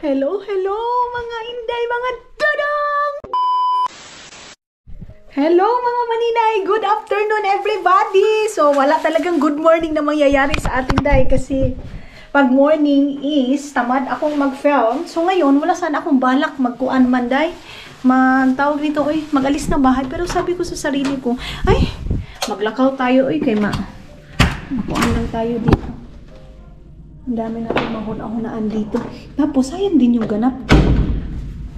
Hello, hello mga inday, mga dudong! Hello mga maninay! Good afternoon everybody! So wala talagang good morning na mangyayari sa atin day kasi pag morning is tamad akong mag-film. So ngayon wala sana akong balak magkuan man day. Tawag dito, mag-alis ng bahay. Pero sabi ko sa sarili ko, ay, maglakaw tayo, kay makuan lang tayo dito. Ang dami natin mahuna-hunaan dito. Tapos, sayang din yung ganap.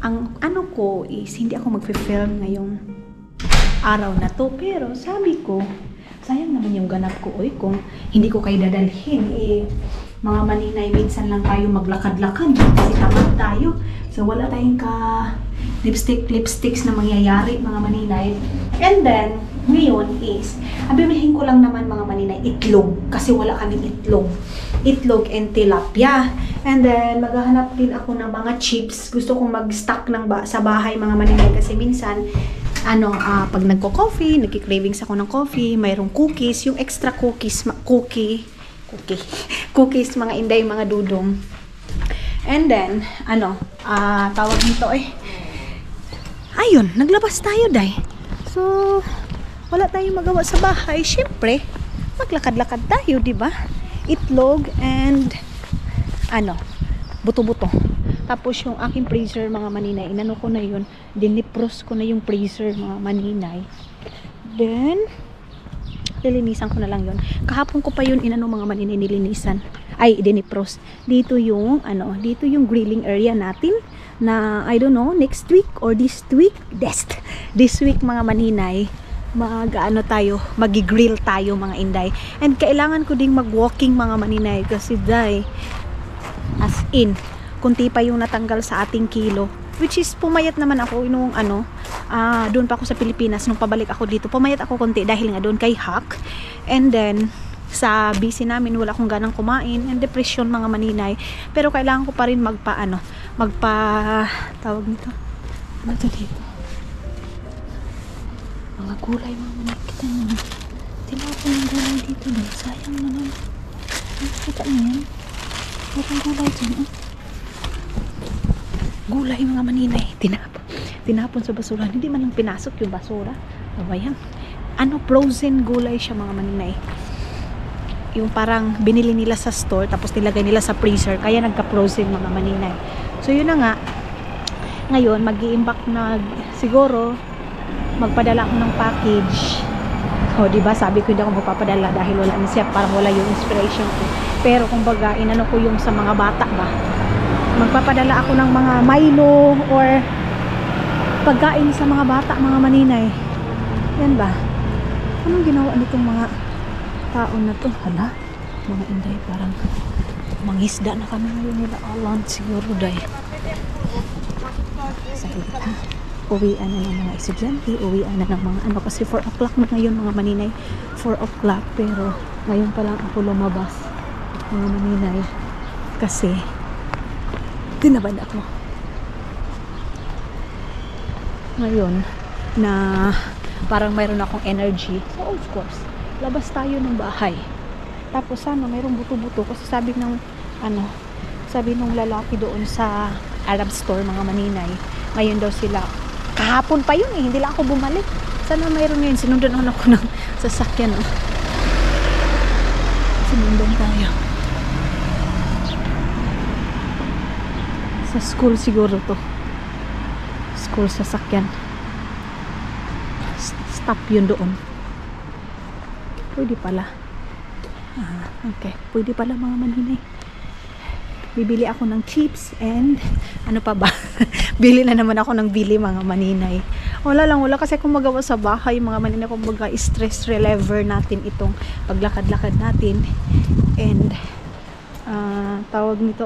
Ang ano ko is, hindi ako mag-film ngayong araw na to. Pero, sabi ko, sayang naman yung ganap ko. Kung hindi ko kayo dadalhin, mga maninay, minsan lang tayo maglakad-lakad. Kasi tamad tayo. So, wala tayong lipsticks na mangyayari, mga maninay. And then, ngayon is, abibilhin ko lang naman mga maninay, itlog. Kasi wala kaming itlog. Itlog and tilapia. And then, maghahanap din ako ng mga chips. Gusto kong mag-stock sa bahay, mga maninay. Kasi minsan, pag nagko-coffee, nagki-cravings ako ng coffee, mayroong cookies, yung extra cookies, cookies, mga inday, mga dudong. And then, tawag nito ayun, naglabas tayo, day. So, wala tayong magawa sa bahay. Siyempre, maglakad-lakad tayo, di ba? Itlog and buto-buto. Tapos yung aking freezer, mga maninay, inano ko na yun, dinipros ko na yung freezer, mga maninay. Then, lilinisan ko na lang yun. Kahapon ko pa yun mga maninay, nilinisan. Dinipros. Dito yung grilling area natin na, I don't know, next week or this week, this week, mga maninay, magi-grill tayo, mga inday. And kailangan ko ding mag-walking, mga maninay, kasi as in, kunti pa yung natanggal sa ating kilo, which is pumayat naman ako nung doon pa ako sa Pilipinas, nung pabalik ako dito, pumayat ako konti dahil nga doon kay Hack. And then sa busy namin, wala akong ganang kumain, and depression, mga maninay. Pero kailangan ko pa rin tawag nito, dito, mga gulay, mga maninay. Kita nyo, tinapon yung gulay dito, sayang naman. Kita nyo yan, merong gulay dyan, gulay, mga maninay, tinapon sa basura. Hindi man lang pinasok yung basura. Ayan, frozen gulay siya, mga maninay. Yung parang binili nila sa store, tapos nilagay nila sa freezer, kaya nagka-frozen, mga maninay. So yun na nga, ngayon mag-i-imbak na siguro, magpadala ako ng package. Diba, sabi ko hindi ako magpapadala dahil wala na siya, parang wala yung inspiration ko. Pero kumbaga, inano ko yung sa mga bata ba, magpapadala ako ng mga Milo or pagkain sa mga bata, mga maninay. Yan ba? Anong ginawa nitong mga tao na to? Hala, mga inday, parang mangisda na kami ngayon nila. Lunch siguro, day. Saglit, ha? Uwian na ng mga estudyante, uwian na ng mga kasi 4 o'clock na ngayon, mga maninay. 4 o'clock, pero ngayon pa lang ako lumabas, mga maninay, kasi tinabad ako ngayon na parang mayroon akong energy. So of course, labas tayo ng bahay. Tapos mayroong buto-buto kasi sabi nung lalaki doon sa Arab store, mga maninay, ngayon daw sila, kahapon pa yun hindi lang ako bumalik. Sana mayroon ngayon. Sinundan ako ng sasakyan. Sinundan tayo sa school siguro to. School sasakyan. Stop yun doon. Pwede pala. Okay. Pwede pala, mga maninay. Bibili ako ng chips and ano pa ba? Bili na naman ako ng bili, mga maninay. Wala kasi akong magawa sa bahay, mga maninay. Kumbaga, stress reliever natin itong paglakad-lakad natin. And tawag nito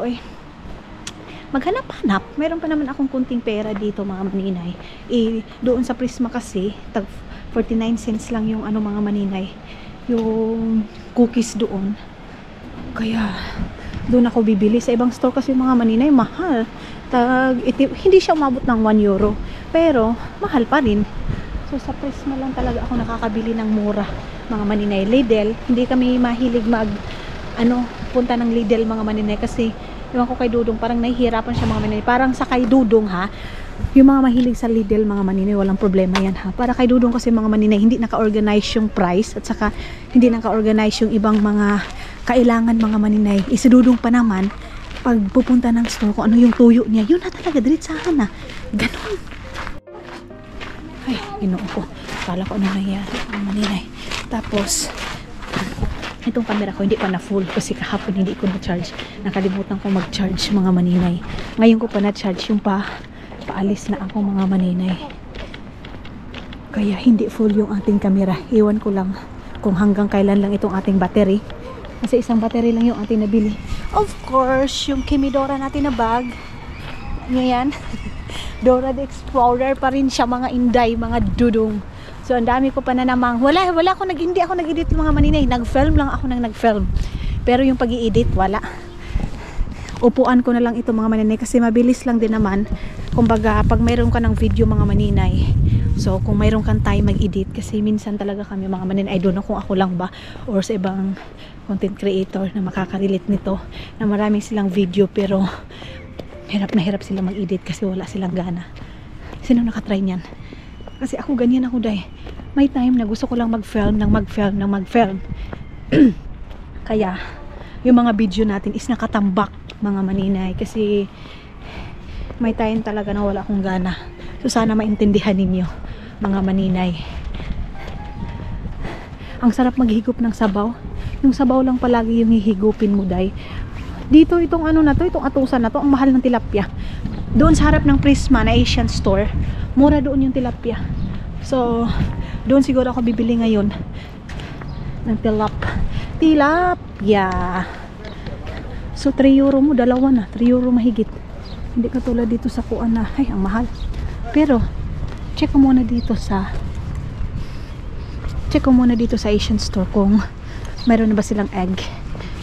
maghanap-hanap. Meron pa naman akong kunting pera dito, mga maninay. Doon sa Prisma kasi, 49 cents lang yung mga maninay, yung cookies doon. Kaya doon ako bibili. Sa ibang store kasi, mga maninay, mahal. Hindi siya umabot ng 1 euro. Pero mahal pa rin. So sa Prisma lang talaga ako nakakabili ng mura, mga maninay. Lidl, hindi kami mahilig punta ng Lidl, mga maninay, kasi Ewan ko kay Dudong, parang nahihirapan siya mga maninay. Parang sa kay Dudong ha, yung mga mahilig sa Lidl mga maninay, walang problema yan ha. Para kay Dudong kasi mga maninay, hindi naka-organize yung price at saka hindi naka-organize yung ibang mga kailangan mga maninay. Si Dudong pa naman, pag pupunta ng store, kung ano yung tuyo niya, yun na talaga, diretsahan na. Ganon. Ay, ginoo ko. Kala ko ano nangyari mga maninay. Tapos, itong camera ko hindi pa na full kasi kahapon hindi ko na-charge. Nakalimutan ko mag-charge mga maninay. Ngayon ko pa na-charge yung paalis na ako mga maninay. Kaya hindi full yung ating camera. Iwan ko lang kung hanggang kailan lang itong ating battery. Kasi isang battery lang yung ating nabili. Of course, yung Kimidora natin na bag. Ngayon, Dora the Explorer pa rin siya mga inday, mga dudong. So, ang dami ko pa na namang, hindi ako nag-edit mga maninay. Nag-film lang ako ng nag-film. Pero yung pag-i-edit, wala. Upuan ko na lang ito mga maninay kasi mabilis lang din naman. Kumbaga, pag mayroon ka ng video mga maninay, so kung mayroon kang time mag-edit, kasi minsan talaga kami mga maninay, I don't know kung ako lang ba or sa ibang content creator na makaka-relate nito, na maraming silang video pero hirap na hirap sila mag-edit kasi wala silang gana. Sino nakatry niyan? Kasi ako ganyan ako dahil may time na gusto ko lang mag-film. Kaya yung mga video natin is nakatambak mga maninay kasi may time talaga na wala akong gana. So sana maintindihan ninyo mga maninay. Ang sarap maghigop ng sabaw. Yung sabaw lang palagi yung hihigupin mo day. Dito itong ano na to, itong atusan na to, ang mahal ng tilapia. Doon sa harap ng Prisma na Asian store, mura doon yung tilapia. So, doon siguro ako bibili ngayon ng tilapia. So, 3 euro mo, dalawa na. 3 euro mahigit. Hindi katulad dito sa kuan na, ay, ang mahal. Pero, check ko muna dito sa Asian store kung mayroon na ba silang egg.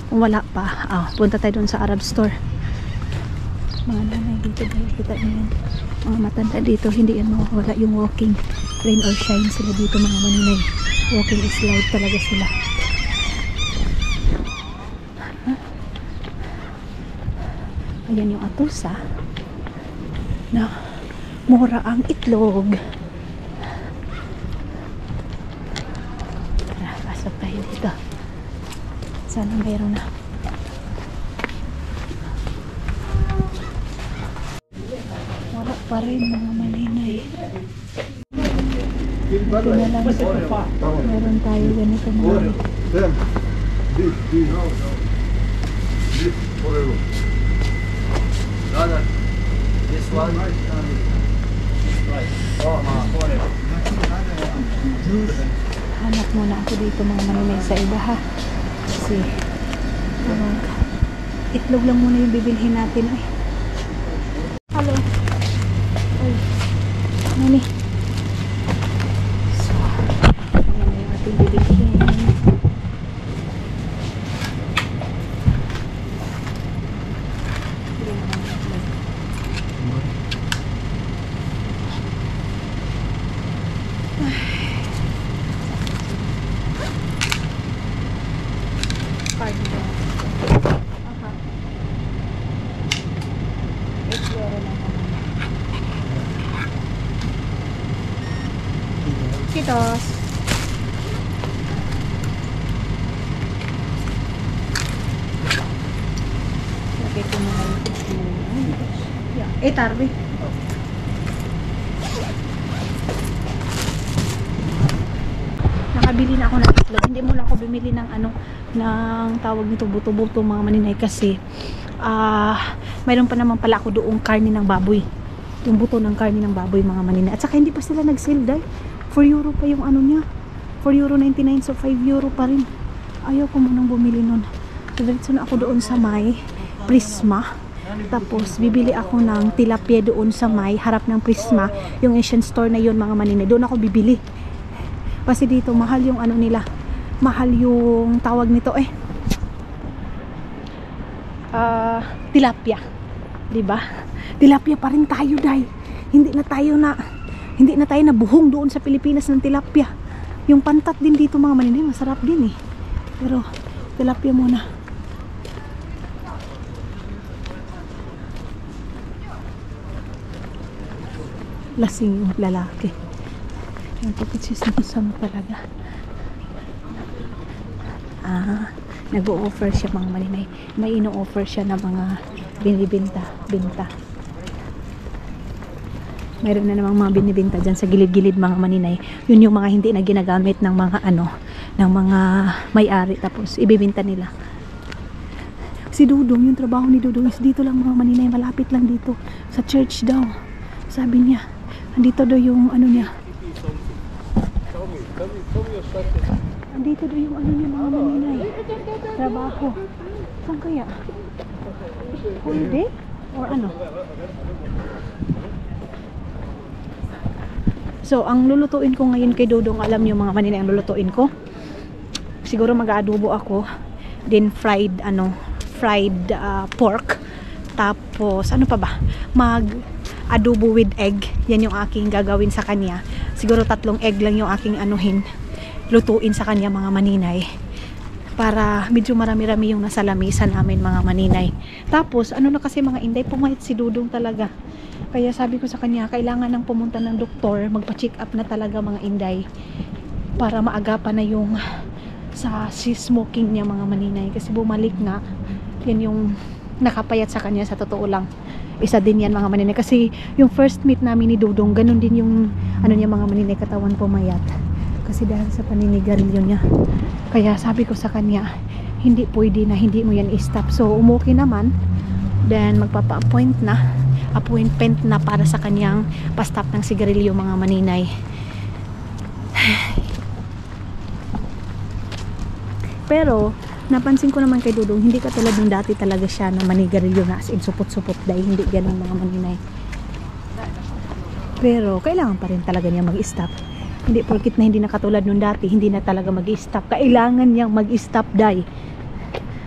Kung wala pa, punta tayo doon sa Arab store. Mga nanay dito guys, kita nyo yan. Mga matanda dito, hindi yan mawawala yung walking. Rain or shine sila dito mga maninay. Walking is life talaga sila. Ayan yung atusa na mura ang itlog. Tara, pasok tayo dito. Sana mayroon na. Wala pa rin mga maninay. Ito na lang sa meron tayo ganito mga This one hanap muna ako dito mga maninay sa iba ha. Kasi itlog lang muna yung bibilhin natin. Ay. Hello. Ay. Nani. So, ayan na yung ating bibilhin. Kitos. Lagay ko muna yung tarbi. Nakabili na ako ng itlog. Hindi mo lang ako bumili ng ng tawag nito, buto-buto mga maninay kasi mayroon pa naman pala ako doong karne ng baboy. Yung buto ng karne ng baboy mga maninay. At saka hindi pa sila nag-sale dahil 4 euro pa yung niya. 4.99 €, so 5 euro pa rin. Ayaw ko munang bumili nun. So diretso na ako doon sa may Prisma. Tapos bibili ako ng tilapia doon sa may harap ng Prisma. Yung Asian store na yun mga maninay. Doon ako bibili. Kasi dito mahal yung nila. Mahal yung tawag nito tilapia. 'Di ba? Tilapia pa rin tayo dai. Hindi na tayo nabuhong doon sa Pilipinas ng tilapia. Yung pantat din dito mga maninay, masarap din Pero tilapia muna. lasing yung lalaki. Yung pagkitsismusan talaga. Nag-o-offer siya mga maninay. May ino-offer siya na mga binibinta. Mayroon na namang mga binibinta dyan sa gilid-gilid mga maninay. Yun yung mga hindi na ginagamit ng mga ng mga may-ari, tapos ibibinta nila. Si Dudong, yung trabaho ni Dudong is dito lang mga maninay, malapit lang dito sa church daw. Sabi niya, andito daw yung niya. Andito daw yung niya mga maninay. Trabaho. Saan kaya? Whole day? Or ano? So, ang lulutuin ko ngayon kay Dudong, alam niyo mga maninay, ang lulutuin ko? Siguro mag-aadobo ako. Then fried pork. Tapos, ano pa ba? Mag-adobo with egg. Yan yung aking gagawin sa kanya. Siguro 3 egg lang yung aking lutuin sa kanya mga maninay. Para medyo marami-rami yung nasa lamesa namin mga maninay. Tapos, na kasi mga inday, pumayat si Dudong talaga. Kaya sabi ko sa kanya, kailangan nang pumunta ng doktor, magpa-check up na talaga mga inday. Para maagapan na yung sa smoking niya mga maninay. Kasi bumalik nga, yan yung nakapayat sa kanya sa totoo lang. Isa din yan mga maninay. Kasi yung first meet namin ni Dudong, ganun din yung niya mga maninay, katawan pumayat. Kasi dahil sa paninigarilyo niya. Kaya sabi ko sa kanya, hindi pwede na, hindi mo yan i-stop. So umuwi naman, then magpapa-appointment na para sa kanyang pa-stop ng sigarilyo mga maninay. Pero napansin ko naman kay Dudong, hindi katulad ng dati talaga siya na manigarilyo na as in supot-supot dahil hindi ganun mga maninay. Pero kailangan pa rin talaga niya mag-stop. Hindi porkit na hindi na katulad nung dati, hindi na talaga mag-stop. Kailangan niyang mag-stop dahil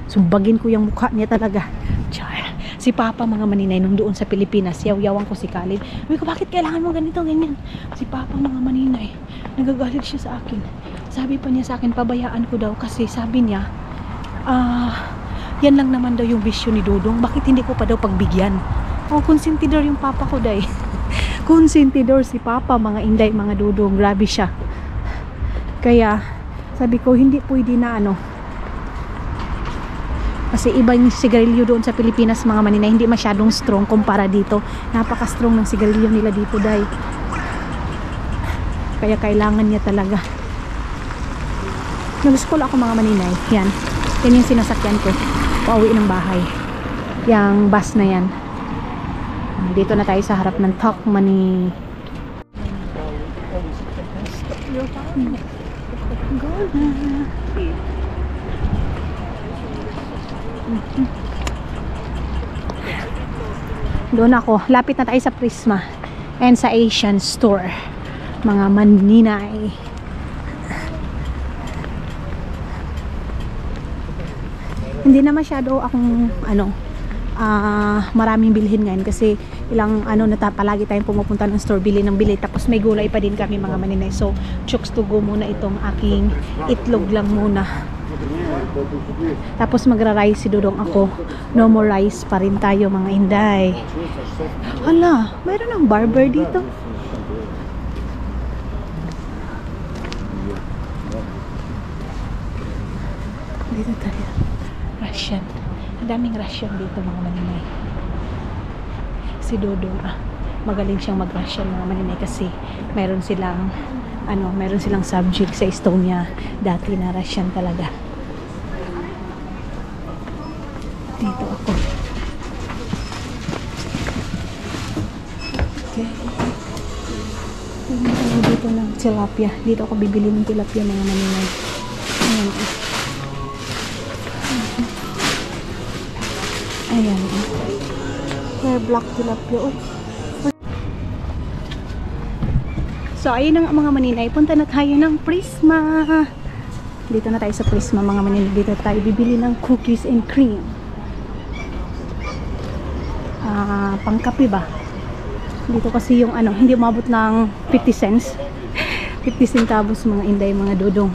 sumbagin ko yung mukha niya talaga. Char. Si Papa mga maninay nung doon sa Pilipinas, yaw-yawan ko si Khalid. Sabi ko, bakit kailangan mo ganito, ganyan? Si Papa mga maninay, nagagalit siya sa akin. Sabi pa niya sa akin, pabayaan ko daw kasi sabi niya, yan lang naman daw yung bisyo ni Dudong. Bakit hindi ko pa daw pagbigyan? Konsentidor yung Papa ko dahi. Konsentidor si Papa mga inday, mga Dudong. Grabe siya. Kaya sabi ko, hindi pwede na kasi iba yung sigarilyo doon sa Pilipinas mga maninay, hindi masyadong strong kumpara dito. Napaka-strong ng sigarilyo nila dito dahi. Kaya kailangan niya talaga. Nag-school ako mga maninay. Yan yung sinasakyan ko pauwi ng bahay. Yang bus na yan. Dito na tayo sa harap ng Tokmani. Doon ako, lapit na tayo sa Prisma and sa Asian store mga maninay. Hindi na masyado akong maraming bilhin ngayon kasi ilang palagi tayong pumupunta ng store, bili ng bili, tapos may gulay pa din kami mga maninay. So chooks to go muna itong aking itlog lang muna. Tapos magra-rice si Dudong, ako no more rice pa rin tayo mga inday. Hala, mayroon ng barber dito. Dito tayo. Russian. Ang daming Russian dito mga maninay. Si Dudong, magaling siyang mag-Russian mga maninay kasi mayroon silang subject sa Estonia dati na Russian talaga. Dito ako. Okay. Dito ng tilapia. Dito ako bibili ng tilapia mga maninay. Ayan. Ayan. Rare black tilapia. Uy. So, ayun na mga maninay. Punta na tayo ng Prisma. Dito na tayo sa Prisma mga maninay. Dito tayo bibili ng cookies and cream. Pangkape ba? Dito kasi yung hindi umabot ng 50 cents. 50 centavos mga inday, mga Dudong.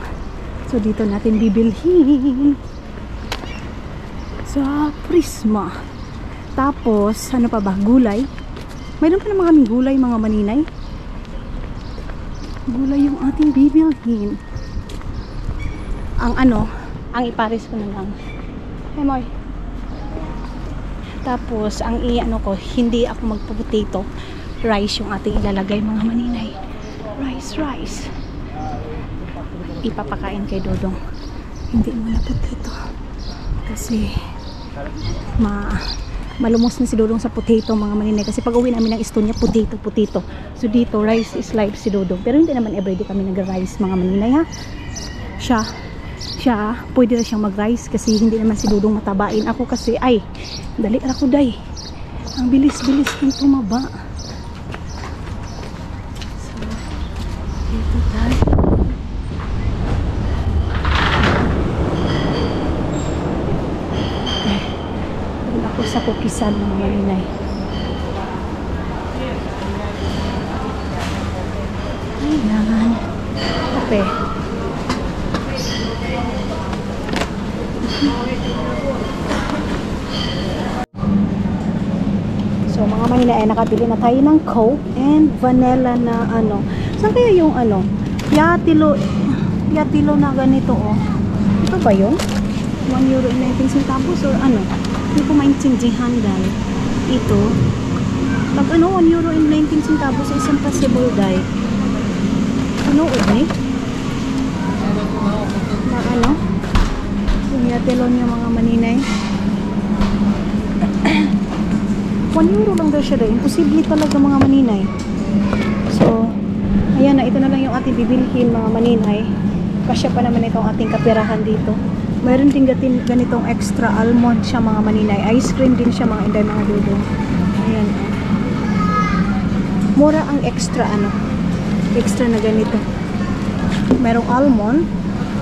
So, dito natin bibilhin. Sa Prisma. Tapos, ano pa ba? Gulay. Mayroon pa naman kaming gulay mga maninay. Gulay yung ating bibilhin. Ang ipares ko na lang. Hey, Moy. Tapos, hindi ako magpo-potato. Rice yung ating ilalagay, mga maninay. Rice. Ipapakain kay Dodong. Hindi mo na potato. Kasi, malumos na si Dodong sa potato, mga maninay. Kasi pag uwi namin ng Estonia, potato. So, dito, rice is life si Dodong. Pero hindi naman everyday kami nag-rice, mga maninay, ha? Siya, pwede na siyang mag-rice kasi hindi naman si Dudong matabain. Ako kasi, dali ako day. Ang bilis-bilis kong tumaba. So, dito tayo. Doon ako sa kukisan, mga maninay. Ayan. Okay. So mga maninay, nakabili na tayo ng Coke and vanilla na Saan kaya yung Yatilo na ganito Ito ba yun? €1.19 or Hindi ko maintindihan dahil ito pag €1.19 sa isang possible dahil na yung Yatilo niya, mga maninay. €1 lang daw siya dahil. Imposible talaga, mga maninay. So, ayan na. Ito na lang yung ating bibilhin, mga maninay. Kasya pa naman itong ating kapirahan dito. Mayroon din ganitong extra almond siya, mga maninay. Ice cream din siya, mga inday, mga dudong. Ayan. Mura ang extra na ganito. Merong almond.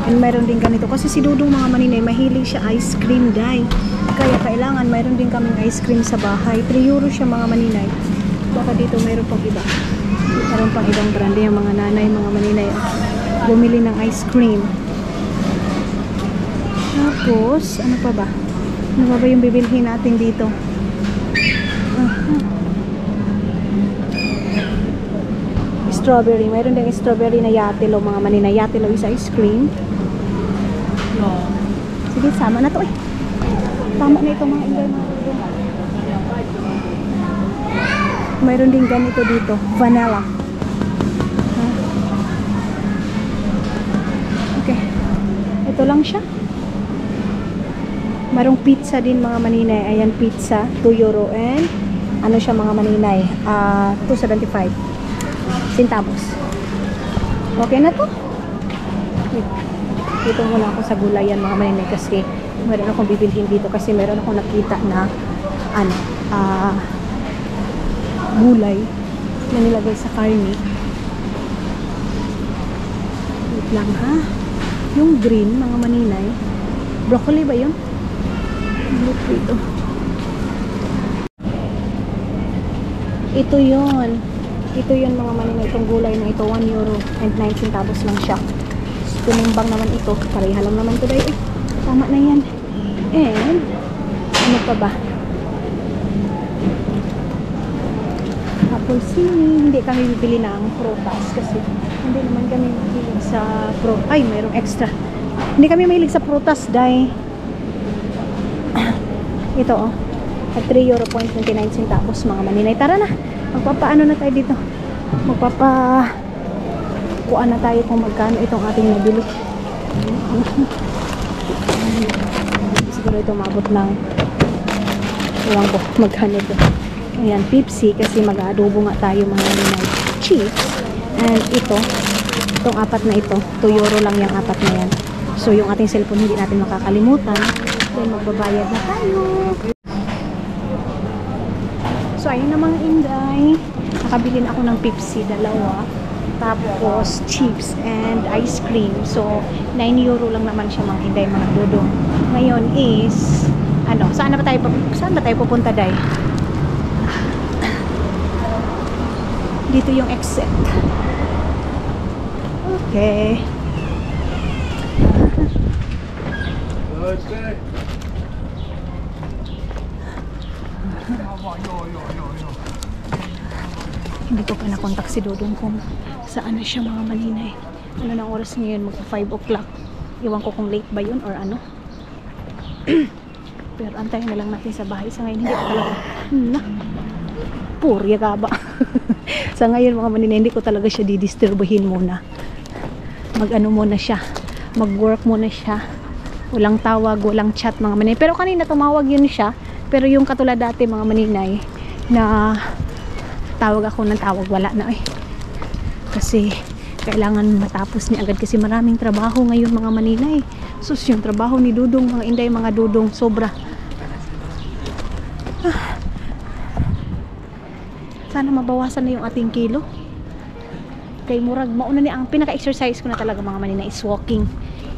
And mayroon din ganito. Kasi si Dudong, mga maninay, mahilig siya ice cream, day. Kaya kailangan mayroon din kaming ice cream sa bahay. €3 siya, mga maninay. Baka dito mayroon pang iba. Mayroon pang ibang brand yung mga nanay, mga maninay. Bumili ng ice cream. Tapos, ano pa ba? Ano pa ba yung bibilhin natin dito? Strawberry. Mayroon din strawberry na Yatilo, mga maninay. Yatilo is ice cream. Sige, sama na to Tama na ito, mga inday, mga dudong. Mayroon din ganito dito, vanilla. Okay. Ito lang siya. Mayroong pizza din, mga maninay. Ayan, pizza, €2 and siya, mga maninay, 2.75 centavos. Okay na to. Dito muna ako sa gulayan, mga maninay, kasi meron akong bibilhin dito kasi meron akong nakita na gulay na nilagay sa karne. Wait lang, ha? Yung green, mga maninay, broccoli ba yun? Ito yun, mga maninay, itong gulay na ito. €1.19 lang siya. Tinimbang naman ito, pareha lang naman ito dahil tama na yan. And ano pa ba? Apple sini. Hindi kami bibili ng prutas kasi hindi naman kami mahilig sa prutas. Mayroong extra. Hindi kami mahilig sa prutas dahil ito at €3.29, mga maninay. Tara na, magpapaano na tayo dito, kuan na tayo kung magkano itong ating nabili. Siguro ito mabot ng ilang ko magkano ito. Ayan, Pepsi kasi mag-aadobo nga tayo, mga maninay. Chips. And itong apat na ito, €2 lang yung apat na yan. So yung ating cellphone hindi natin makakalimutan. Then magbabayad na tayo. So ayun na, mga inday, nakabili na ako ng Pepsi, 2, tapos chips and ice cream. So €9 lang naman siya, mga inday, mga dudong. Ngayon is saan ba tayo pupunta, day? Dito yung exit. Okay. Hindi ko pa nakontak si Dudong kung Saan na siya mga maninay? Ano na oras ngayon? Magka 5 o'clock. Iwan ko kung late ba yun or ano. Pero antayin na lang natin sa bahay. Sa ngayon hindi ko talaga purya ka ba? Sa ngayon mga maninay, hindi ko talaga siya didisturbuhin muna. Mag-ano muna siya. Mag-work muna siya. Walang tawag, walang chat mga maninay. Pero kanina tumawag yun siya. Pero yung katulad dati mga maninay na tawag ako ng tawag, wala na eh. Kasi kailangan matapos niya agad kasi maraming trabaho ngayon mga maninay. Sus, yung trabaho ni Dudong, mga inday, mga Dudong, sobra. Sana mabawasan na yung ating kilo. Kay murag, mauna ni ang pinaka-exercise ko na talaga mga maninay is walking.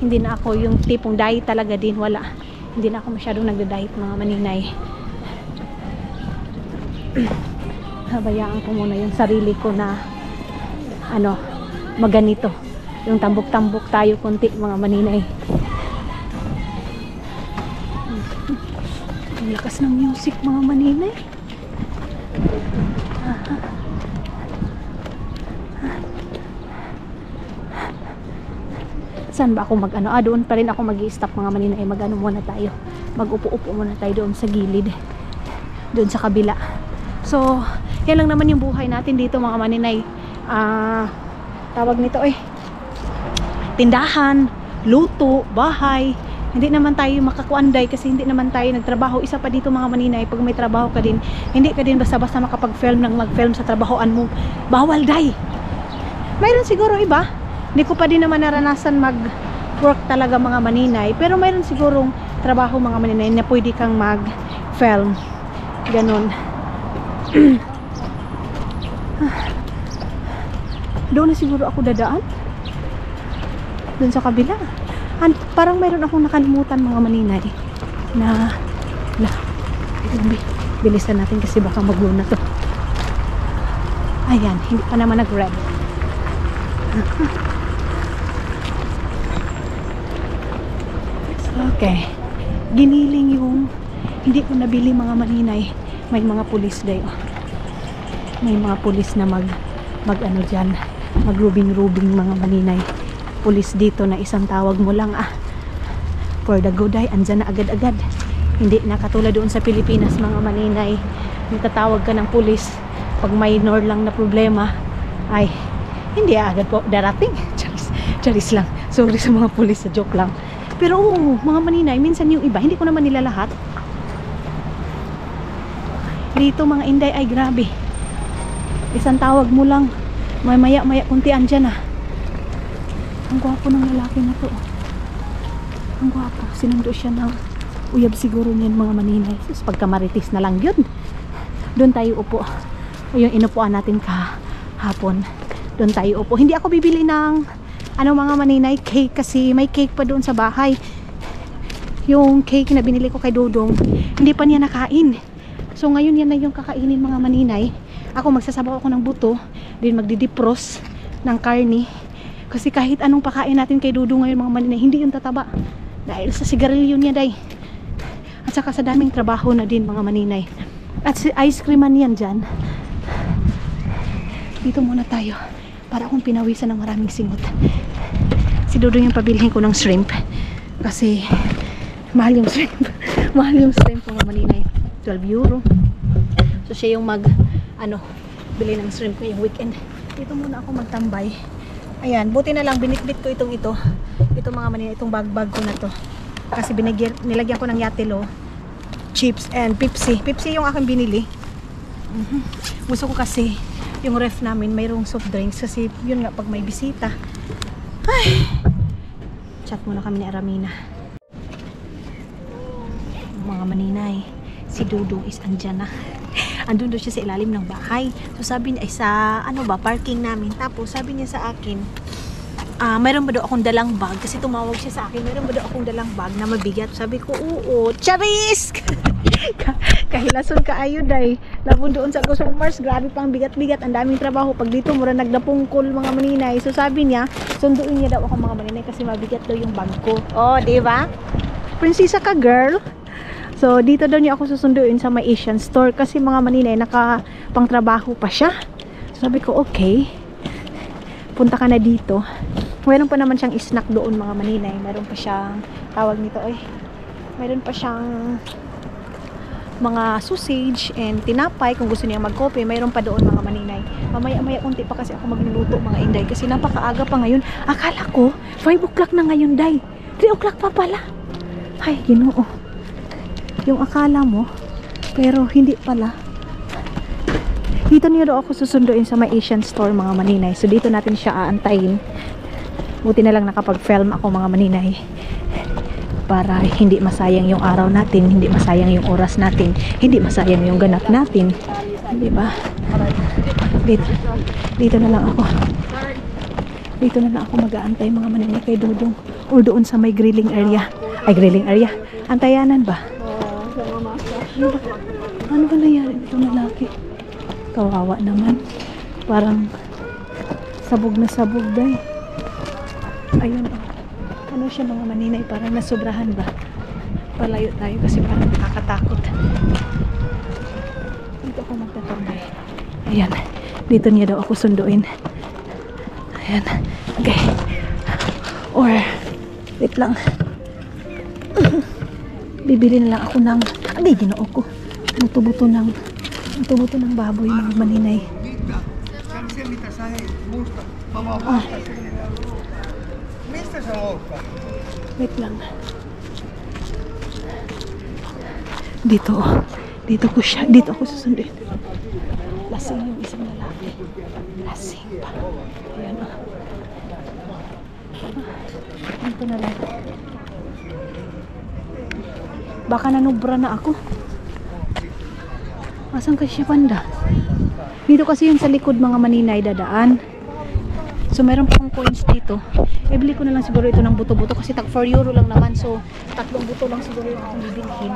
Hindi na ako yung tipong diet talaga din, wala. Hindi na ako masyadong nagda-diet mga maninay. Habayaan ko muna yung sarili ko na ano, maganito. Yung tambok-tambok tayo konti mga maninay. Ang lakas ng music mga maninay. Saan ba ako mag-ano? Doon pa rin ako mag-i-stop mga maninay. Mag-ano muna tayo. Mag-upo-upo muna tayo doon sa gilid. Doon sa kabila. So, yan lang naman yung buhay natin dito mga maninay. Tawag nito tindahan, luto, bahay. Hindi naman tayo makakuanday kasi hindi naman tayo nagtrabaho. Isa pa dito mga maninay, pag may trabaho ka din, hindi ka din basta-basta makapag-film ng mag-film sa trabahoan mo. Bawal day. Mayroon siguro iba. Hindi ko pa din naman naranasan mag-work talaga mga maninay. Pero mayroon sigurong trabaho mga maninay na pwede kang mag-film. Ganon. Doon na siguro ako dadaan. Doon sa kabila. Parang mayroon akong nakalimutan mga maninay na bilisan natin kasi baka magluna to. Ayan, hindi pa naman nag-red. Okay. Giniling yung hindi ko nabili mga maninay. May mga pulis dayo. May mga pulis na mag ano dyan, magrubing-rubing mga maninay. Pulis dito na isang tawag mo lang for the good ay andyan na agad-agad. Hindi na katulad doon sa Pilipinas mga maninay. Nagtatawag ka ng pulis pag minor lang na problema ay hindi agad po darating. Charis lang. Sorry sa mga pulis, sa joke lang. Pero oo, mga maninay, minsan yung iba, hindi ko naman nila lahat. Dito mga inday ay grabe. Isang tawag mo lang, may maya-maya kunti andyan na. Ang gwapo ng lalaki na to. Ang gwapo. Sinundo siya ng uyab siguro niyan mga maninay. Sus, pagkamaritis na lang yun. Doon tayo upo. O yung inupuan natin kahapon. Doon tayo upo. Hindi ako bibili ng mga maninay, cake kasi may cake pa doon sa bahay. Yung cake na binili ko kay Dudong, hindi pa niya nakain. So ngayon yan na yung kakainin mga maninay. Ako magsasabaw ako ng buto, din magdidipros ng karni. Kasi kahit anong pakain natin kay Dudong ngayon mga maninay, hindi yung tataba. Dahil sa sigarilyo niya day. At saka sa daming trabaho na din mga maninay. At si ice creaman yan dyan. Dito muna tayo. Para akong pinawisan ng maraming singot. Si Dudong yung pabilhin ko ng shrimp. Kasi mahal yung shrimp. Mahal yung shrimp mga maninay. 12 euro. So siya yung bili ng shrimp ko yung weekend. Dito muna ako magtambay. Ayan, buti na lang binitbit ko ito mga maninay, itong bag ko na to. Kasi nilagyan ko ng Yatelo, chips and Pepsi. Pepsi yung aking binili. Gusto ko kasi yung ref namin mayroong soft drinks kasi yun nga pag may bisita. Ay, chat muna kami ni Aramina. Mga maninay, si Dudong is andyan na. Andun doon siya sa ilalim ng bahay. So sabi niya ay sa parking namin. Tapos sabi niya sa akin, mayroon ba daw akong dalang bag? Kasi tumawag siya sa akin, mayroon ba daw akong dalang bag na mabigat? Sabi ko, oo, charis! Kahilason ka ayo day. Labon doon sa Gusong Mars, grabe pang bigat-bigat, ang daming trabaho. Pag dito mura nagdapungkol mga maninay. So sabi niya, sunduin niya daw ako mga maninay kasi mabigat daw yung bag ko. Oh, di ba? Prinsesa ka, girl. So dito daw niya ako susunduin sa may Asian store kasi mga maninay naka pang trabaho pa siya. So, sabi ko, okay. punta ka na dito. Meron pa naman siyang snack doon mga maninay. Meron pa siyang, tawag nito ay, meron pa siyang mga sausage and tinapay kung gusto niya magkope. Mayroon pa doon mga maninay. Mamaya-maya unti pa kasi ako magluluto mga inday kasi napakaaga pa ngayon. Akala ko 5 o'clock na ngayon, day. 3 o'clock pa pala. Ay, Ginoo. Yung akala mo, pero hindi pala. Dito niyo daw ako susunduin sa may Asian store mga maninay. So dito natin siya aantayin. Buti na lang nakapag-film ako mga maninay. Para hindi masayang yung araw natin, hindi masayang yung oras natin, hindi masayang yung ganap natin. Di ba? Dito na lang ako. Dito na lang ako mag-aantay mga maninay kay Dudong. Or doon sa may grilling area. Ay, grilling area. Antayanan ba? Ano ba nangyari dito na laki? Kawawa naman. Parang sabog na sabog dahil. Ayun oh. Ano siya mga maninay, parang nasobrahan ba? Palayo tayo kasi parang nakakatakot. Dito ako magtatambay. Ayan. Dito niya daw ako sunduin. Ayan. Okay. Or, wait lang. Bibili na lang ako ng, agay, ginoo ko. Buto-buto ng baboy mga maninay. Ah. Wait lang. Dito ako susundin. Lasing yung isang lalaki. Lasing pa. Ayan o. Dito na lang. Baka nanubra na ako. Asan kasi siya banda? Dito kasi yung sa likod mga maninay dadaan. So meron pa akong coins dito. Ibili ko na lang siguro ito ng buto-buto kasi tag 4 euro lang naman. So 3 buto lang siguro yung akong bibilhin.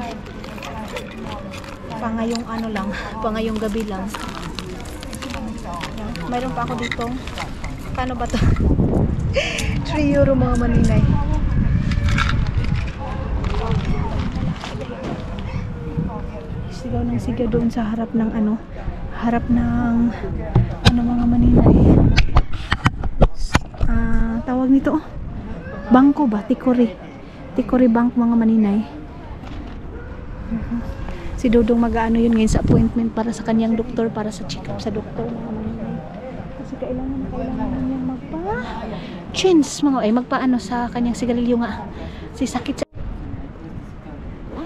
Pangayong ano lang, pangayong gabi lang. Mayroon pa ako dito. Kano ba to? 3 euro mga maninay. Sigaw ng sigaw doon sa harap ng ano mga maninay. Tawag nito bangko ba? Tikori Bank mga maninay. Si Dudong mag-ano yun ngayon sa appointment para sa kanyang doktor, para sa check-up sa doktor mga maninay. Kasi kailangan niyang magpa-ano sa kanyang sigarilyo nga. Si sakit sa...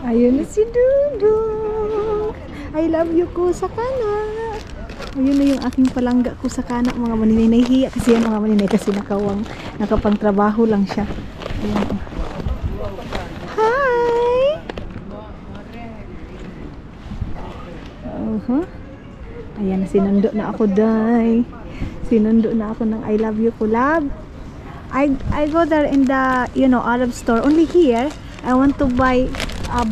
Ayun na si Dudong. I love you ko sa kana. Ayun na yung aking palangga ko sa kana mga maninay. Nahihiya kasi yan mga maninay kasi nakapang trabaho lang siya. Ayan. Hi! Ayan, sinundo na ako day. Sinundo na ako ng I love you ko lab. I go there in the Arab store. Only here I want to buy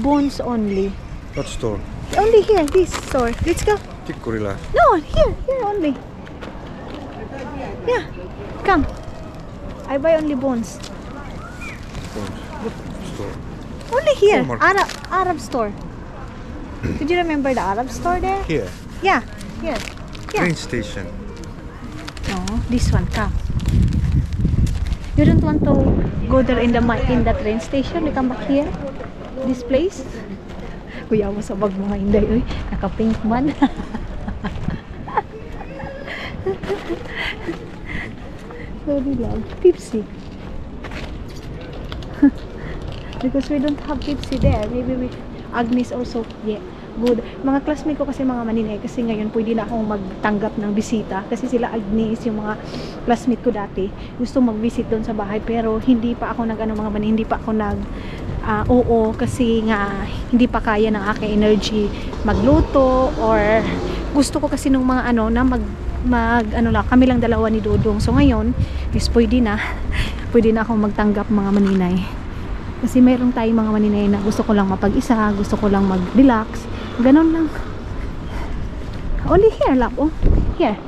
bones only. What store? Only here, this store. Let's go. Tikkurila. No, here only. Yeah, come. I buy only bones. What store? Only here, Walmart. Arab store. Did you remember the Arab store there? Here. Yeah, here. Yeah. Train station. No, this one. Come. You don't want to go there in the train station? You come back here. This place. Kuya mo sa bag mga inday. Uy, naka-pink man. Sorry lang. Pepsi. Because we don't have Pepsi there. Maybe Agnes also. Yeah. Good. Mga classmate ko kasi mga maninay. Kasi ngayon pwede na akong magtanggap ng bisita. Kasi sila Agnes, yung mga classmate ko dati. Gusto mag-visit doon sa bahay. Pero hindi pa ako hindi pa ako oo, kasi nga hindi pa kaya ng aking energy magluto, or gusto ko kasi nung mga na kami lang dalawa ni Dudong. So ngayon is pwede na akong magtanggap mga maninay, kasi mayroon tayong mga maninay na gusto ko lang mapag-isa, gusto ko lang mag-relax, ganon lang. Only here lap, oh here,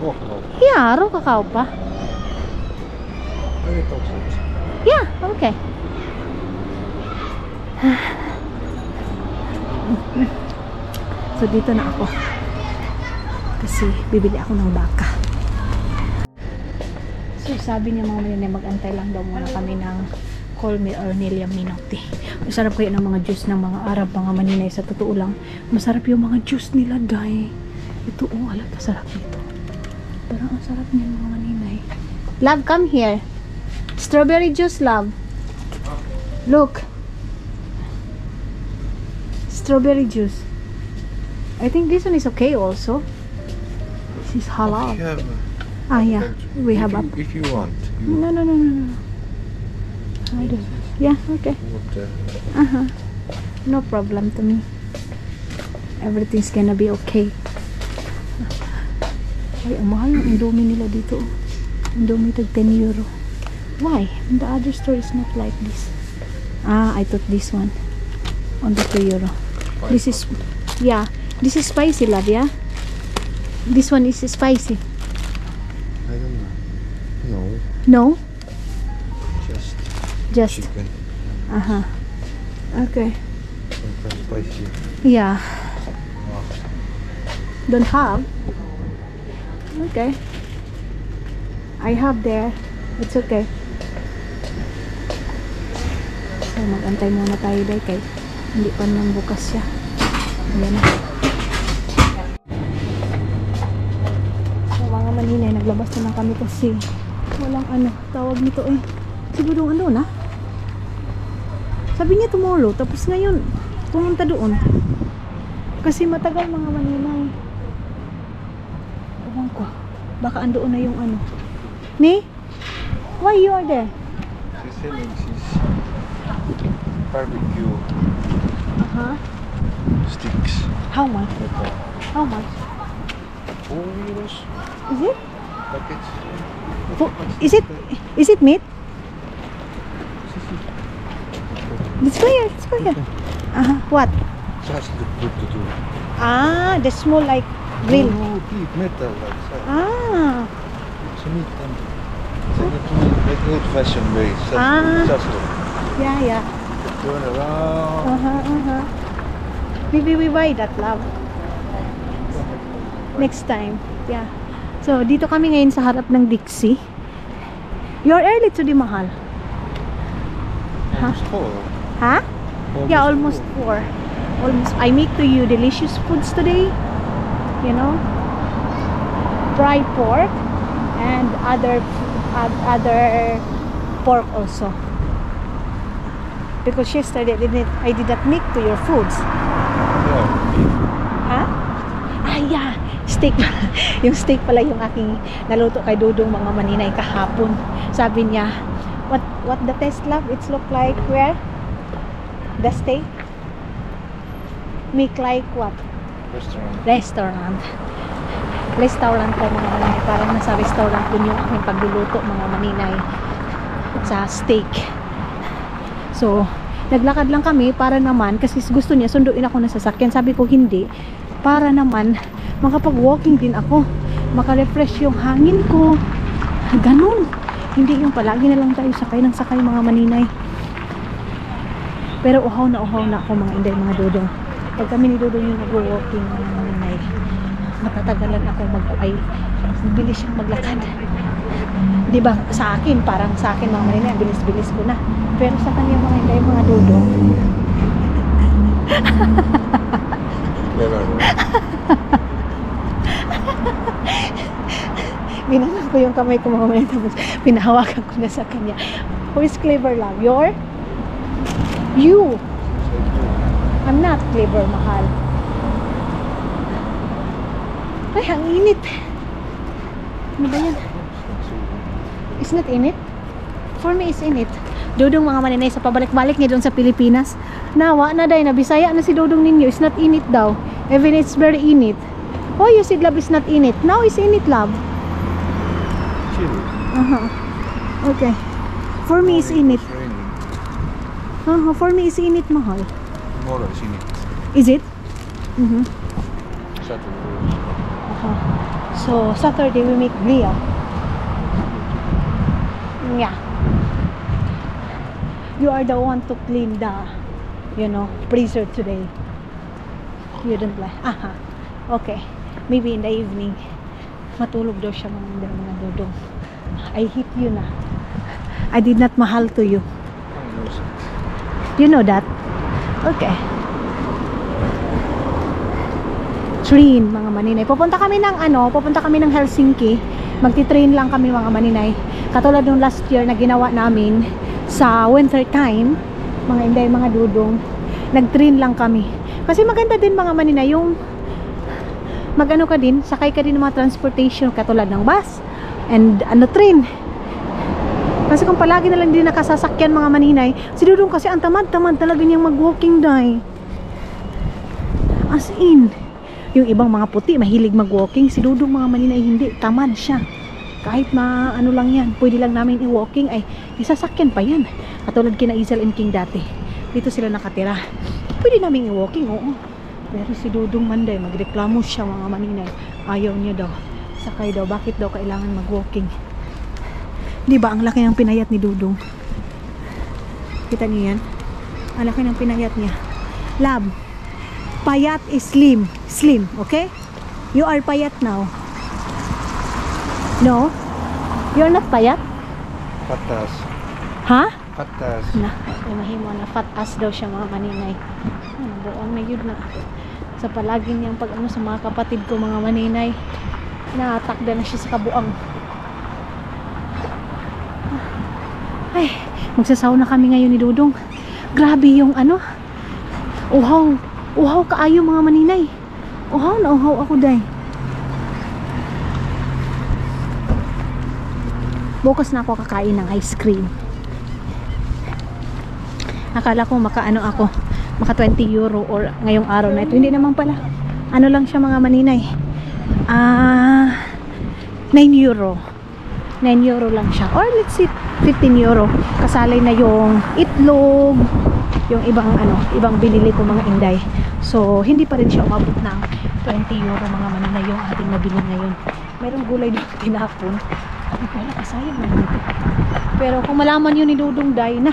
Oh, no. yeah, ro kakao pa, yeah, okay. So dito na ako kasi bibili ako ng baka. sabi niya mga maninay, mag-antay lang daw muna kami ng call me or Nelia Minotti. Masarap kayo ng mga juice ng mga Arab, mga maninay. Sa totoo lang, masarap yung mga juice nila, day. Ito, oh, halata, sarap nito. Parang ang sarap niya mga maninay. Love, come here. Strawberry juice, love. Look. Strawberry juice. I think this one is okay also. This is halal. You have, Ah, yeah. We have up. if you want. No. I do. Yeah, okay. Water. No problem to me. Everything's gonna be okay. Ay, ang mahal ng Indomie nila dito. Indomie tag 10 euro. Why? The other store is not like this. Ah, I took this one. On the 2 euro. This is, yeah. This is spicy, love, yeah? This one is spicy. I don't know. No, No? just Just. chicken. Okay. Sometimes spicy. Yeah. Don't have? Okay. I have there. It's okay. So, mag-antay muna tayo dahil kay hindi pa nang bukas siya. Ayan na. So, mga maninay, naglabas na lang kami kasi walang tawag nito eh. Siguro ano na? Sabi niya tomorrow, tapos ngayon, pumunta doon. Kasi matagal mga maninay. Ewan ko. Baka andoon na yung Ni? Why you are there? She's selling barbecue sticks. How much? How much? 4 euros Is it? package. Is it meat? Let's go here. Let's go here. What? Just the good to do. Ah, the small like grill. No, deep metal like that. Ah. It's a meat and like old fashioned way. Just, Ah. just Yeah. turn around. Maybe we buy that, love. Next time. Yeah. So, dito kami ngayon sa harap ng Dixie. You're early to the mahal. Almost 4. Huh? Yeah, almost 4. Almost. I make to you delicious foods today. You know, fried pork and other pork also. Because yesterday I did not make to your foods. Yeah. Ha? Ah, yeah. Steak. Yung steak pala yung aking naluto kay Dudong mga maninay kahapon. Sabi niya, what the taste, love? It's look like where? The steak? Make like what? Restaurant. Restaurant po mga maninay. Parang nasa restaurant dun yung aking pagluluto mga maninay sa steak. So, naglakad lang kami para naman, kasi gusto niya sunduin ako ng sasakyan. Sabi ko hindi, para naman makapag-walking din ako, makarefresh yung hangin ko. Ganun. Hindi yung palagi na lang tayo sakay ng sakay mga maninay. Pero uhaw na ako mga inday, mga dudong. Pag kami ni Dudong yung nag-walking mga maninay, matatagalan ako bilis siyang maglakad. Di ba sa akin, parang sa akin mga maninay, bilis-bilis ko na. Pero sa kanya mga inday, mga Dudong, Clever. binanang ko yung kamay ko mga maninay, tapos pinahawakan ko na sa kanya. Who is clever, love? You. I'm not clever, mahal. Ay, ang init. Ano ba yan? It's not in it? For me, it's in it. Dudong mga maninay, sa pabalik-balik niya doon sa Pilipinas. Nawa na dahil, nabisaya na si Dudong ninyo. It's not in it daw. Even it's very in it. Oh, you said love is not in it. Now it's in it, love. Chill. Okay. For me, it's in it. It's raining. For me, it's in it, mahal. Tomorrow is in it. Is it? Saturday. So, Saturday we make grill. Yeah. You are the one to clean the, freezer today. You don't like. Okay. Maybe in the evening. Matulog daw siya mga dudong. I hit you na. I did not mahal to you. I know that. You know that? Okay. Train, mga maninay. Pupunta kami ng Helsinki. Magti-train lang kami, mga maninay. Katulad nung last year na ginawa namin sa winter time, mga inday, mga dudong, nag-train lang kami. Kasi maganda din, mga maninay, yung mag-ano ka din, sakay ka din ng mga transportation katulad ng bus and train. Kasi kung palagi na lang din nakasasakyan, mga maninay, si Dudong kasi ang tamad-tamad talaga niyang mag-walking day. As in, yung ibang mga puti mahilig mag-walking, si Dudong, mga maninay, hindi, tamad siya. Kahit ano lang yan, pwede lang namin i-walking, ay isasakyan pa yan. Katulad kina Isel and King dati, dito sila nakatira, pwede namin i-walking, oo. Pero si Dudong Manday, magreklamo siya, mga maninay, ayaw niya daw, sakay daw, bakit daw kailangan mag-walking. Di ba ang laki ng pinayat ni Dudong? Kita niyo yan? Ang laki ng pinayat niya. Lab, payat is slim. Slim, okay? You are payat now. No? You're not payat? Fat ass. Ha? Fat ass. Na, mahimo na fat ass daw siya, mga maninay. Ano, buong na yun na. Sa palagi niyang sa mga kapatid ko, mga maninay, naatakda na siya sa kabuang. Ay, magsasauna kami ngayon ni Dudong. Grabe yung uhaw. Uhaw kaayo, mga maninay. Uhaw na uhaw ako, day. Bukas na ako kakain ng ice cream. Akala ko maka 20 euro or ngayong araw na ito. Hindi naman pala. Ano lang siya, mga maninay. 9 euro. 9 euro lang siya. Or let's see, 15 euro. Kasalay na yung itlog, yung ibang binili ko, mga inday. So, hindi pa rin siya umabot ng 20 euro, mga maninay, yung ating nabili ngayon. Mayroong gulay dito tinapon. Wala, kasayang na dito. Pero kung malaman yun ni Dudong Day na.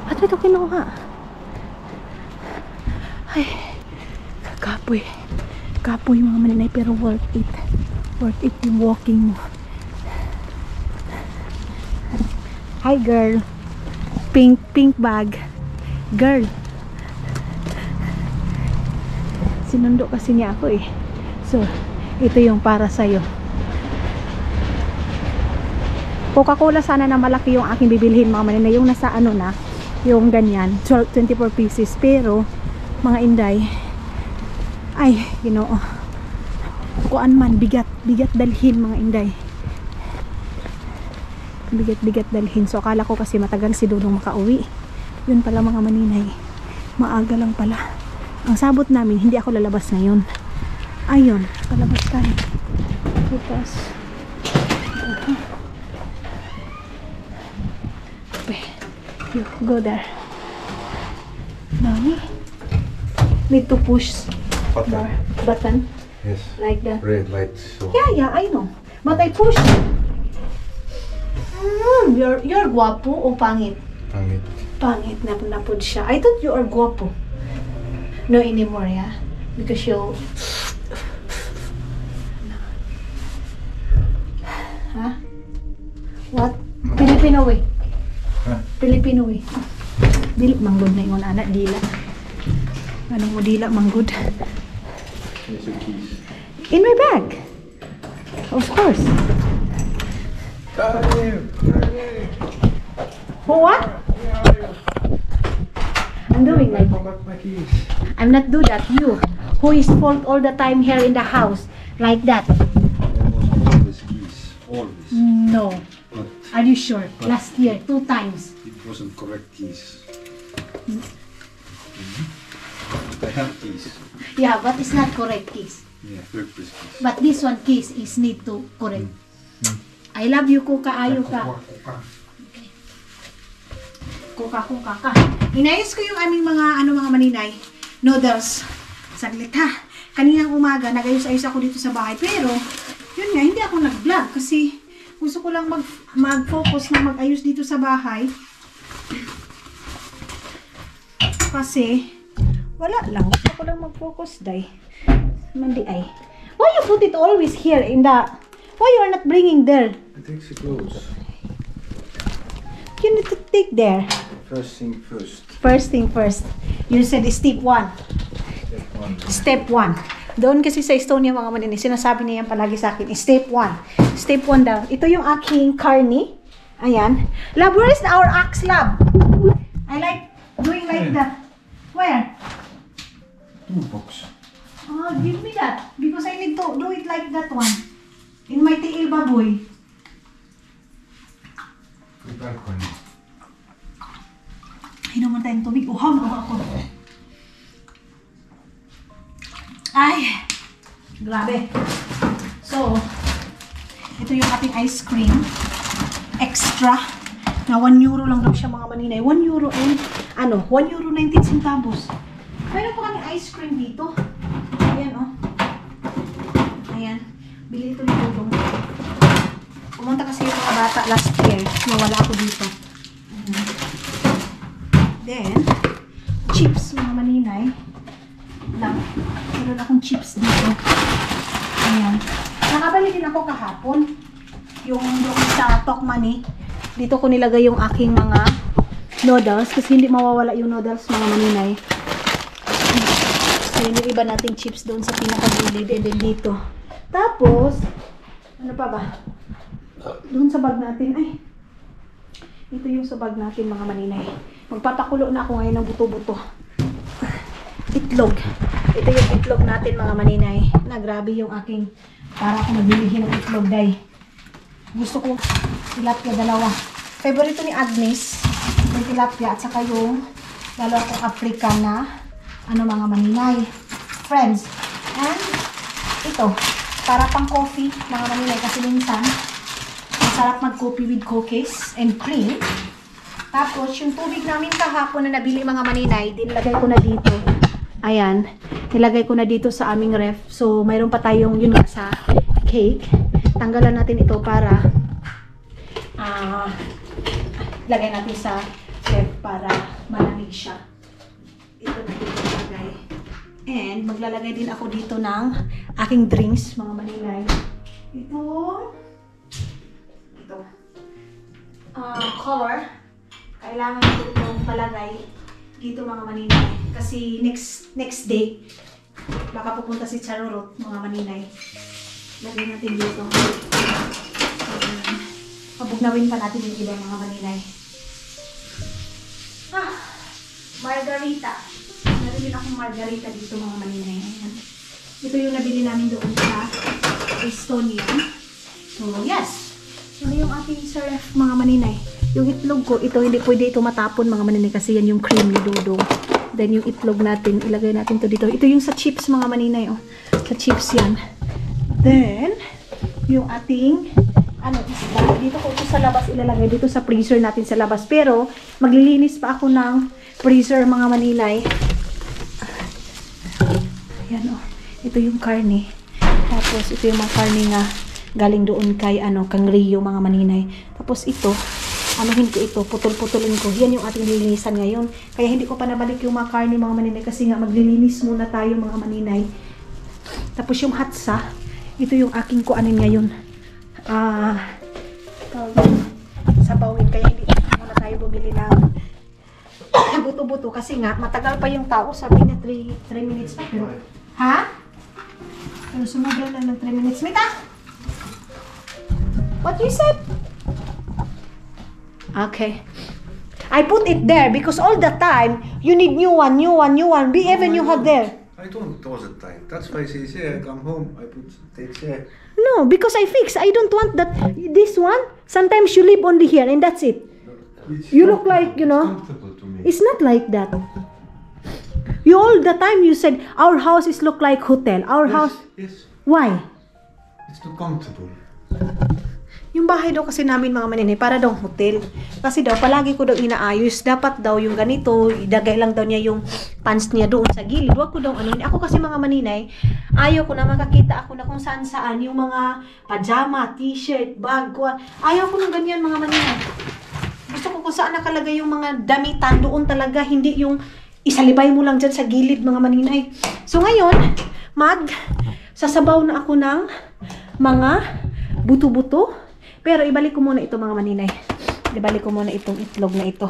At ito kinuha. Ay, kapoy. Kapoy, mga maninay, pero worth it. Worth it yung walking mo. Hi, girl. Pink bag. Girl. Sinundo kasi niya ako eh. So, ito yung para sa'yo. Coca-Cola sana na malaki yung aking bibilhin, mga maninay. Yung nasa na, yung ganyan, 24 pieces. Pero, mga inday, ay, kuan man, bigat dalhin, mga inday. Bigat dalhin. So, akala ko kasi matagal si Dudong makauwi. Yun pala, mga maninay. Maaga lang pala. Ang sabot namin, hindi ako lalabas ngayon. Ayun, kalabas tayo. Tapos, you go there. Nani? Need to push more button. Yes. Like that. Red light. So. Yeah, I know. But I push. You're guwapo o pangit? Pangit. Pangit na napod siya. I thought you are guwapo. No anymore, yeah? Because you... Huh? What? Filipino way. Huh? Filipino way. Dili manggod na ingon anak, dila. Anong mo dila manggod? Here's your keys. In my bag. Of course. What? I'm doing I like forgot my keys. I'm not do that. You, who is fault all the time here in the house, like that. Always keys. Always. No. But Are you sure? Last year, 2 times. it wasn't correct keys. I have keys. Yeah, but it's not correct case. Yeah, purpose keys. But this one case is need to correct. I love you, Kuka. Ayo ka. Kuka ka. Inayos ko yung aming mga mga maninay. Noodles. Saglit ha. Kaninang umaga, nagayos-ayos ako dito sa bahay. Pero, yun nga, hindi ako nag-vlog kasi gusto ko lang mag-focus na mag-ayos dito sa bahay. Kasi, wala lang. Gusto ko lang mag-focus, day. Mandi ay. Why you put it always here in the Why you are not bringing there? It takes the clothes. You need to take there. First thing first. First thing first. You said step 1. Step one. Step 1. Doon kasi sa Estonia mga manini, sinasabi niya yan palagi sa akin, step 1. Step 1 daw. Ito yung aking carne. Ayan. Lab, where is our axe, Lab? I like doing like that. Where? Toolbox. Oh, give me that. Because I need to do it like that one. In my tiil baboy. Balcony. Inom mo tayong tubig. Uhaw na ako. Ay! Grabe. So, ito yung ating ice cream. Extra. Na 1 euro lang daw siya mga maninay. 1 euro and, 1 euro 19 centavos. Mayroon pa kami ice cream dito. Ayan, oh. Ayan. Bili ito ni Dudong. Pumunta kasi yung mga bata last year. Nawala ako dito. Then, chips mga maninay. Lang. Meron akong chips dito. Ayan. Nakabali din ako kahapon. Yung doon sa Tokmani. Dito ko nilagay yung aking mga noodles. Kasi hindi mawawala yung noodles mga maninay. So, yung iba nating chips doon sa pinakagilid. And then dito. Tapos, ano pa ba? Doon sa bag natin. Ay, ito yung sa bag natin mga maninay. Magpapakulo na ako ngayon ng buto-buto. Itlog. Ito yung itlog natin mga maninay. Na grabe yung aking para ako magbili ng itlog day. Gusto ko tilapia dalawa. Favorito ni Agnes yung tilapia at saka yung lalo akong African na mga maninay. Friends. And ito. Para pang coffee mga maninay kasi minsan masarap mag-coffee with cookies and cream. Tapos, yung tubig namin kahapon na nabili mga maninay, dinilagay ko na dito. Ayan. Nilagay ko na dito sa aming ref. So, mayroon pa tayong yun nga sa cake. Tanggalan natin ito para lagay natin sa ref para malamig siya. Ito na dito ilagay. And, maglalagay din ako dito ng aking drinks, mga maninay. Ito. Color. Kailangan ko itong palagay dito mga maninay. Kasi next day, baka pupunta si Charurot mga maninay. Lagay natin dito. Pabugnawin pa natin yung iba mga maninay. Margarita. Meron din akong margarita dito mga maninay. Ayan. Ito yung nabili namin doon sa Estonia. So, yes. Ano yung ating serve mga maninay? Yung itlog ko, ito hindi pwede ito matapon mga maninay kasi yan yung cream ni Dudong. Then yung itlog natin, ilagay natin to dito. Ito yung sa chips mga maninay, oh. Sa chips yan. Then, yung ating isda. Dito ko ito sa labas ilalagay. Dito sa freezer natin sa labas. Pero, maglilinis pa ako ng freezer mga maninay. Ayan, oh. Ito yung karne. Tapos, ito yung mga karne na galing doon kay kang Rio mga maninay. Tapos ito, anuhin ko ito, putol-putulin ko. Yan yung ating lilinisan ngayon. Kaya hindi ko pa nabalik yung mga karne mga maninay kasi nga maglilinis muna tayo mga maninay. Tapos yung hatsa, ito yung aking kuanin ngayon. Sabawin. Kaya hindi muna tayo bumili ng buto-buto kasi nga matagal pa yung tao. Sabi niya 3 minutes pa. Pero, pero sumobra na ng 3 minutes. Mita! What you said? Okay. I put it there because all the time you need new one. Be even you have there. I don't all the time. That's why she said, come home, I put take there. No, because I fix. I don't want that. This one, sometimes you live only here and that's it. You look like, It's comfortable to me. It's not like that. You all the time you said, our house is look like hotel. Our house. Yes. Why? It's too comfortable. Yung bahay daw kasi namin mga maninay, para daw hotel. Kasi daw, palagi ko daw inaayos. Dapat daw yung ganito, idagay lang daw niya yung pants niya doon sa gilid. Huwag ko daw Ako kasi mga maninay, ayaw ko na makakita ako na kung saan-saan yung mga pajama, t-shirt, bag, ayaw ko ng ganyan mga maninay. Gusto ko kung saan nakalagay yung mga damitan doon talaga, hindi yung isalibay mo lang dyan sa gilid mga maninay. So ngayon, sasabaw na ako ng mga buto-buto. Pero ibalik ko muna ito mga maninay. Ibalik ko muna itong itlog na ito.